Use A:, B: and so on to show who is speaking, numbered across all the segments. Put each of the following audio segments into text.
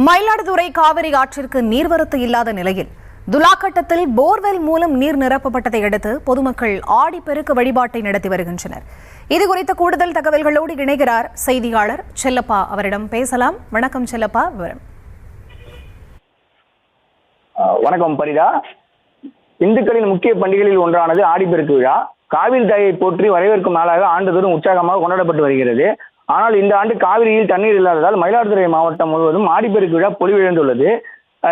A: மயிலாடுதுறை காவிரி ஆற்றிற்கு நீர்வரத்து இல்லாத நிலையில் துலாக்கட்டத்தில் போர்வெல் மூலம் நீர் நிரப்பப்பட்டதை அடுத்து பொதுமக்கள் ஆடிப்பெருக்கு வழிபாட்டை நடத்தி வருகின்றனர். இதுகுறித்த கூடுதல் தகவல்களோடு இணைகிறார் செய்தியாளர் செல்லப்பா. அவரிடம் பேசலாம். வணக்கம் செல்லப்பா. விவரம்.
B: வணக்கம் பரிதா. இந்துக்களின் முக்கிய பண்டிகைகளில் ஒன்றானது ஆடிப்பெருக்கு விழா. காவிரி தாயை போற்றி வரவேற்கும் நாளாக ஆண்டுதோறும் உற்சாகமாக கொண்டாடப்பட்டு வருகிறது. ஆனால் இந்த ஆண்டு காவிரியில் தண்ணீர் இல்லாததால் மயிலாடுதுறை மாவட்டம் முழுவதும் ஆடிப்பெருக்கு விழா பொலிவிழந்துள்ளது.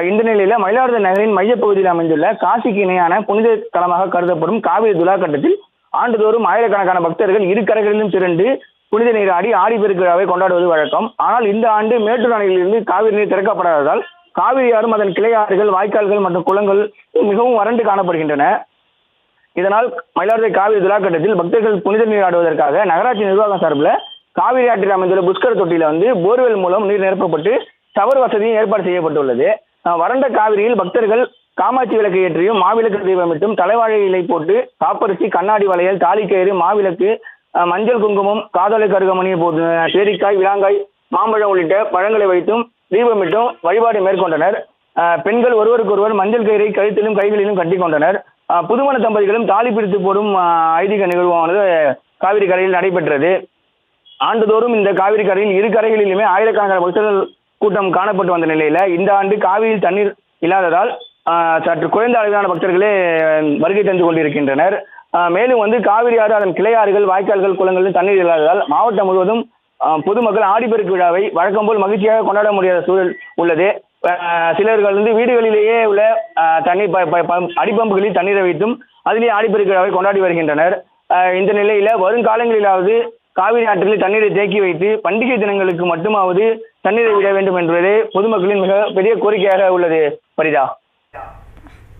B: இந்த நிலையில மயிலாடுதுறை நகரின் மையப்பகுதியில் அமைந்துள்ள காசிக்கு இணையான புனித தலமாக கருதப்படும் காவிரி துலாக்கட்டத்தில் ஆண்டுதோறும் ஆயிரக்கணக்கான பக்தர்கள் இரு கரைகளிலும் திரண்டு புனித நீராடி ஆடிப்பெருக்கு விழாவை கொண்டாடுவது வழக்கம். ஆனால் இந்த ஆண்டு மேட்டூர் அணையிலிருந்து காவிரி நீர் திறக்கப்படாததால் காவிரி ஆறும் அதன் கிளையாறுகள், வாய்க்கால்கள் மற்றும் குளங்கள் மிகவும் வறண்டு காணப்படுகின்றன. இதனால் மயிலாடுதுறை காவிரி துலாக்கட்டத்தில் பக்தர்கள் புனித நீராடுவதற்காக நகராட்சி நிர்வாகம் சார்பில் காவிரி ஆற்றில் அமைந்துள்ள புஷ்கர தொட்டியில போர்வெல் மூலம் நீர் நிரப்பப்பட்டு ஷவர் வசதியும் ஏற்பாடு செய்யப்பட்டுள்ளது. வறண்ட காவிரியில் பக்தர்கள் காமாட்சி விளக்கு ஏற்றியும் மாவிளக்கு தீபமிட்டும் தலைவாழை இலை போட்டு காப்பரிசி, கண்ணாடி வளையல், தாலிக்கயிறு, மாவிளக்கு, மஞ்சள் குங்குமம், காதலை கருகமணி போட்டு பேரிக்காய், விளாங்காய், மாம்பழம் உள்ளிட்ட பழங்களை வைத்தும் தீபமிட்டும் வழிபாடு மேற்கொண்டனர். பெண்கள் ஒருவருக்கொருவர் மஞ்சள் கயிறை கழுத்திலும் கைகளிலும் கட்டி கொண்டனர். புதுமண தம்பதிகளும் தாலி பிரித்து போடும் ஐதீக நிகழ்வானது காவிரி கரையில் நடைபெற்றது. ஆண்டுதோறும் இந்த காவிரி கரையில் இரு கரைகளிலுமே ஆயிரக்கணக்கான பக்தர்கள் கூட்டம் காணப்பட்டு வந்த நிலையில இந்த ஆண்டு காவிரியில் தண்ணீர் இல்லாததால் சற்று குறைந்த அளவிலான பக்தர்களே வருகை தந்து கொண்டிருக்கின்றனர். மேலும் காவிரி ஆறு, அதன் கிளையாறுகள், வாய்க்கால்கள், குளங்களில் தண்ணீர் இல்லாததால் மாவட்டம் முழுவதும் பொதுமக்கள் ஆடிப்பெருக்கு விழாவை வழக்கம் போல் மகிழ்ச்சியாக கொண்டாட முடியாத சூழல் உள்ளது. சிலர்கள் வீடுகளிலேயே உள்ள தண்ணீர் அடிப்பம்புகளில் தண்ணீரை வைத்தும் அதிலேயே ஆடிப்பெருக்கு விழாவை கொண்டாடி வருகின்றனர். இந்த நிலையில வருங்காலங்களிலாவது காவிரி ஆற்றில் தண்ணீரை தேக்கி வைத்து பண்டிகை தினங்களுக்கு மட்டுமாவது தண்ணீரை விட வேண்டும் என்பதே பொதுமக்களின் மிக பெரிய கோரிக்கையாக உள்ளது. பரிதா.